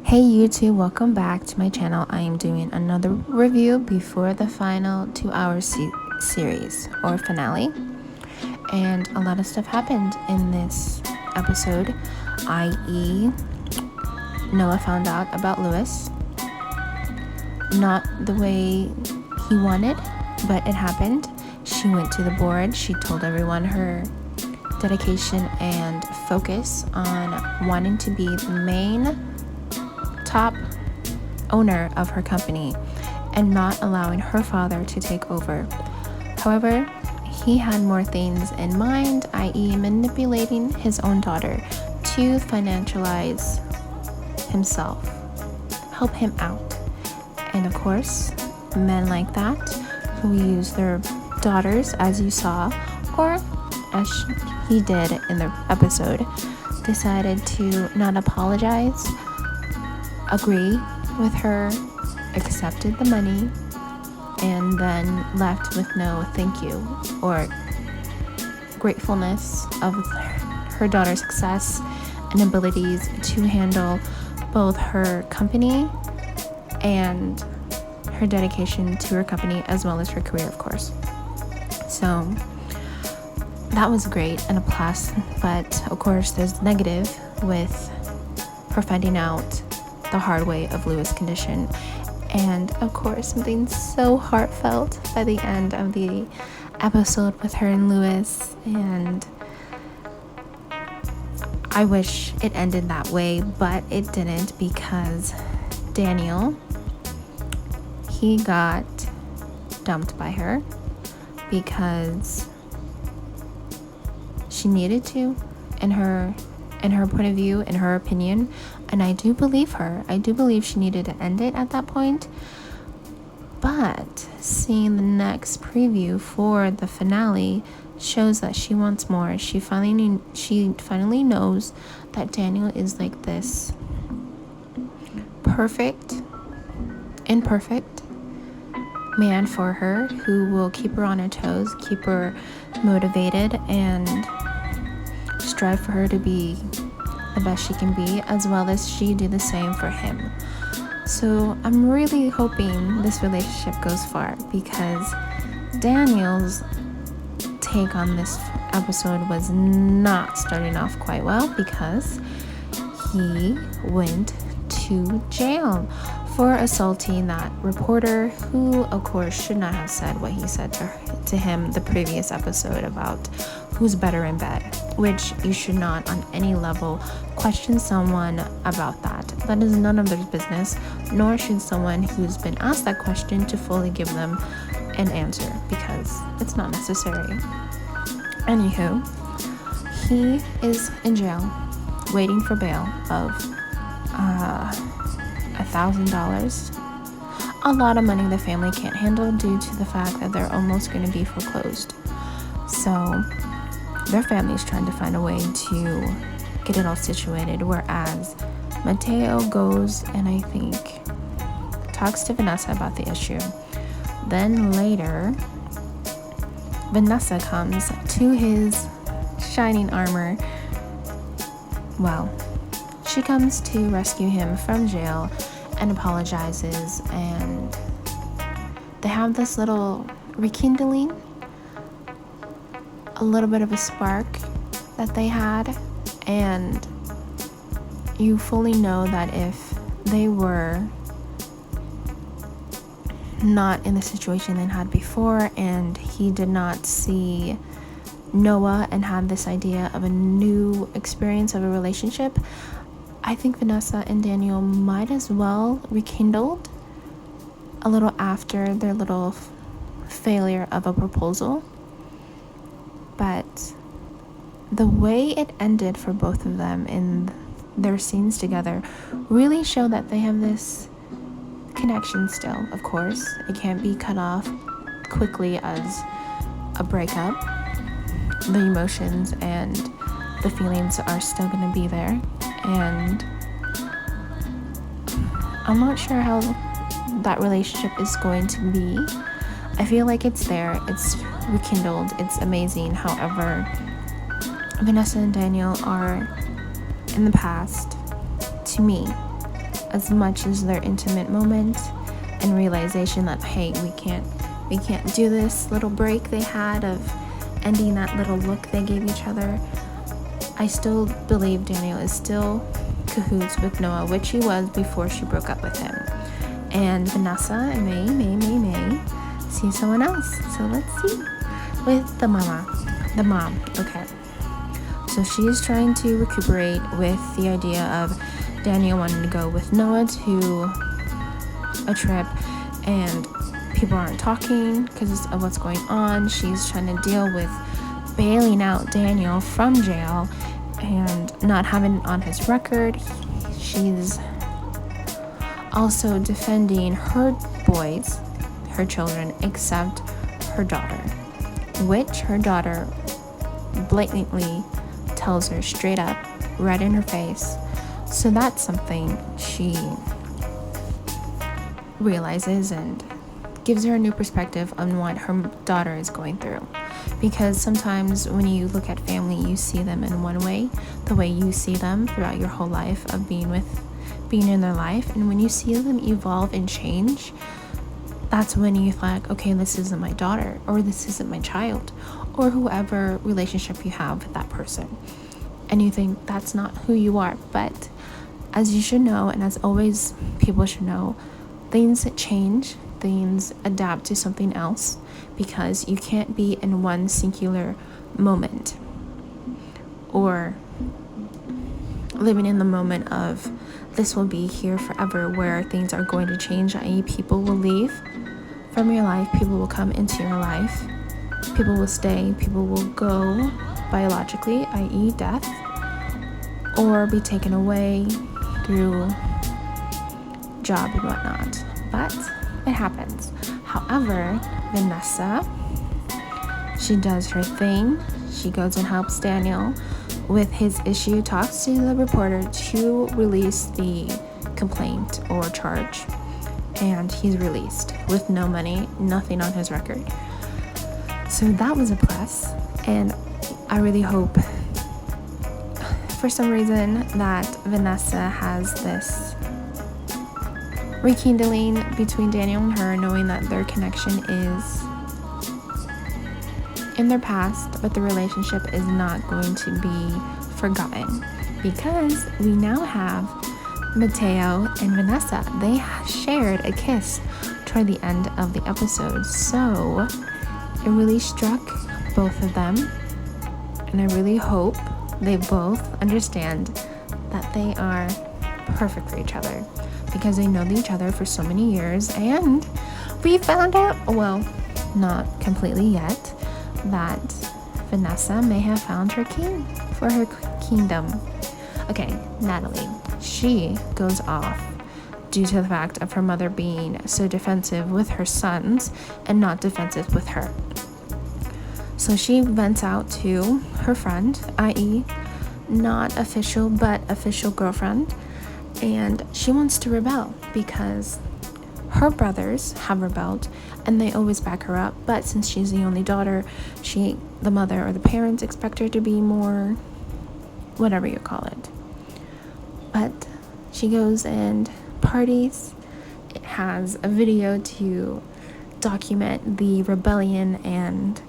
Hey YouTube, welcome back to my channel. I am doing another review before the final 2-hour series or finale, and a lot of stuff happened in this episode, i.e. Noah found out about Lewis, not the way he wanted, but it happened. She went to the board, she told everyone her dedication and focus on wanting to be the main top owner of her company and not allowing her father to take over. However, he had more things in mind, i.e. manipulating his own daughter to financialize himself, help him out. And of course, men like that who use their daughters, as you saw, or as he did in the episode, decided to not apologize, agree with her, accepted the money, and then left with no thank you or gratefulness of her daughter's success and abilities to handle both her company and her dedication to her company as well as her career, of course. So that was great and a plus, but of course there's negative with her finding out the hard way of Lewis' condition, and of course something so heartfelt by the end of the episode with her and Lewis. And I wish it ended that way, but it didn't, because Daniel, he got dumped by her because she needed to, in her point of view, in her opinion. And I do believe her. I do believe she needed to end it at that point. But seeing the next preview for the finale shows that she wants more. She finally knows that Daniel is like this imperfect man for her, who will keep her on her toes, keep her motivated, and strive for her to be the best she can be, as well as she do the same for him. So I'm really hoping this relationship goes far, because Daniel's take on this episode was not starting off quite well, because he went to jail for assaulting that reporter, who of course should not have said what he said to him the previous episode about who's better in bed, which you should not on any level question someone about that. That is none of their business, nor should someone who's been asked that question to fully give them an answer, because it's not necessary. Anywho, he is in jail waiting for bail of $1,000. A lot of money the family can't handle due to the fact that they're almost going to be foreclosed. So their family's trying to find a way to get it all situated, whereas Mateo goes and I think talks to Vanessa about the issue. Then later, Vanessa comes to his shining armor. Well, she comes to rescue him from jail and apologizes, and they have this little rekindling, a little bit of a spark that they had. And you fully know that if they were not in the situation they had before, and he did not see Noah and had this idea of a new experience of a relationship, I think Vanessa and Daniel might as well rekindled a little after their little failure of a proposal. But the way it ended for both of them in their scenes together really show that they have this connection still. Of course, it can't be cut off quickly as a breakup. The emotions and the feelings are still going to be there, and I'm not sure how that relationship is going to be. I feel like it's there, it's rekindled, it's amazing. However, Vanessa and Daniel are in the past, to me, as much as their intimate moment and realization that, hey, we can't do this little break they had of ending that little look they gave each other. I still believe Daniel is still cahoots with Noah, which he was before she broke up with him. And Vanessa may see someone else. So let's see. With the mom, okay. So she's trying to recuperate with the idea of Daniel wanting to go with Noah to a trip, and people aren't talking because of what's going on. She's trying to deal with bailing out Daniel from jail and not having it on his record. She's also defending her boys, her children, except her daughter, which her daughter blatantly tells her straight up, right in her face. So that's something she realizes and gives her a new perspective on what her daughter is going through. Because sometimes when you look at family, you see them in one way, the way you see them throughout your whole life of being in their life. And when you see them evolve and change, that's when you think, okay, this isn't my daughter, or this isn't my child, or whoever relationship you have with that person. And you think that's not who you are. But as you should know, and as always people should know, things change, things adapt to something else, because you can't be in one singular moment or living in the moment of this will be here forever, where things are going to change, i.e. people will leave from your life, people will come into your life, people will stay, people will go biologically, i.e. death, or be taken away through job and whatnot. But it happens. However, Vanessa, she does her thing. She goes and helps Daniel with his issue, talks to the reporter to release the complaint or charge, and he's released with no money, nothing on his record. So that was a plus, and I really hope for some reason that Vanessa has this rekindling between Daniel and her, knowing that their connection is in their past, but the relationship is not going to be forgotten, because we now have Mateo and Vanessa. They shared a kiss toward the end of the episode, so it really struck both of them, and I really hope they both understand that they are perfect for each other, because they know each other for so many years. And we found out, well, not completely yet, that Vanessa may have found her king for her kingdom. Okay, Natalie, she goes off due to the fact of her mother being so defensive with her sons and not defensive with her. So she vents out to her friend, i.e. not official but official girlfriend, and she wants to rebel because her brothers have rebelled and they always back her up, but since she's the only daughter, the mother or the parents expect her to be more, whatever you call it. But she goes and parties. It has a video to document the rebellion and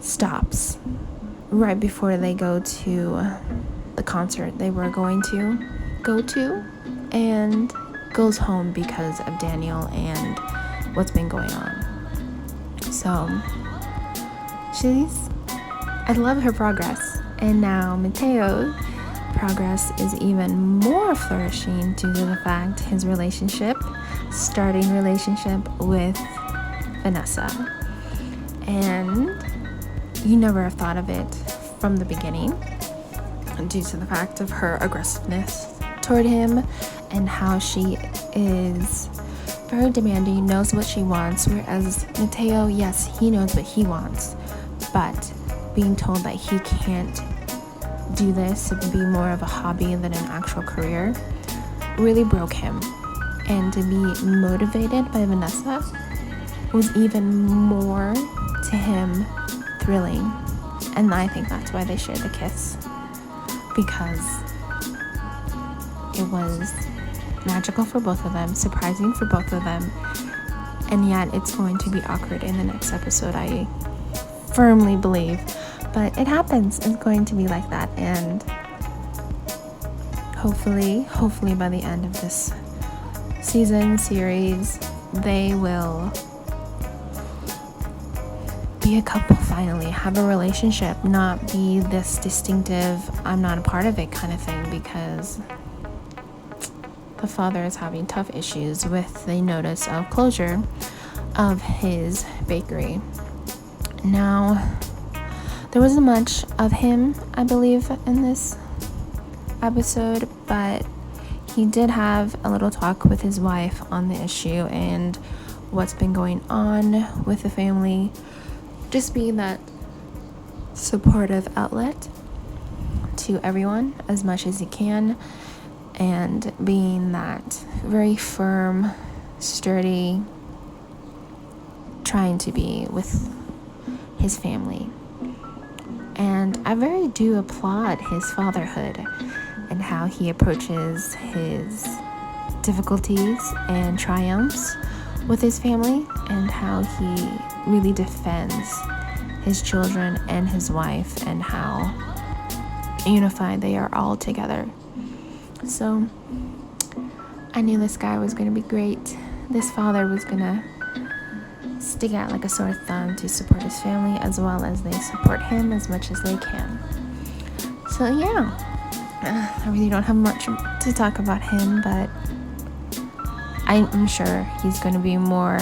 stops right before they go to the concert they were going to go to, and goes home because of Daniel and what's been going on. So I love her progress, and now Mateo's progress is even more flourishing due to the fact his starting relationship with Vanessa. And you never have thought of it from the beginning due to the fact of her aggressiveness toward him and how she is very demanding, knows what she wants, whereas Mateo, yes, he knows what he wants, but being told that he can't do this, it would be more of a hobby than an actual career, really broke him. And to be motivated by Vanessa was even more to him thrilling, and I think that's why they shared the kiss, because it was magical for both of them, surprising for both of them, and yet it's going to be awkward in the next episode, I firmly believe. But it happens. It's going to be like that, and hopefully by the end of this series, they will be a couple finally, have a relationship, not be this distinctive I'm not a part of it kind of thing, because the father is having tough issues with the notice of closure of his bakery. Now, there wasn't much of him, I believe, in this episode, but he did have a little talk with his wife on the issue and what's been going on with the family, just being that supportive outlet to everyone as much as he can, and being that very firm, sturdy, trying to be with his family. And I very do applaud his fatherhood and how he approaches his difficulties and triumphs with his family, and how he really defends his children and his wife, and how unified they are all together. So I knew this guy was going to be great. This father was going to stick out like a sore thumb to support his family, as well as they support him as much as they can. So yeah, I really don't have much to talk about him, but I'm sure he's going to be more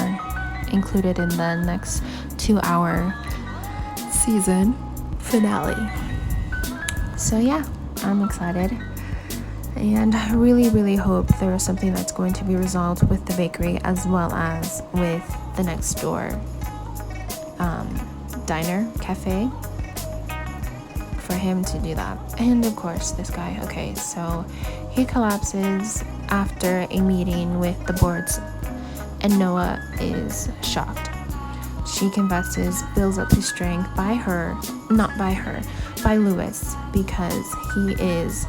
included in the next 2-hour season finale. So yeah, I'm excited, and I really hope there is something that's going to be resolved with the bakery, as well as with the next door diner, cafe, for him to do that. And of course, this guy, okay, so he collapses after a meeting with the boards, and Noah is shocked. She confesses, builds up his strength by Lewis, because he is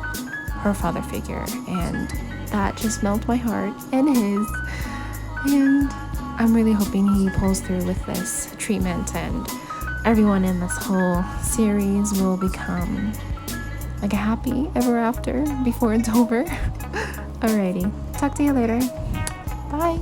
her father figure, and that just melted my heart and his. And I'm really hoping he pulls through with this treatment, and everyone in this whole series will become like a happy ever after before it's over. Alrighty, talk to you later. Bye.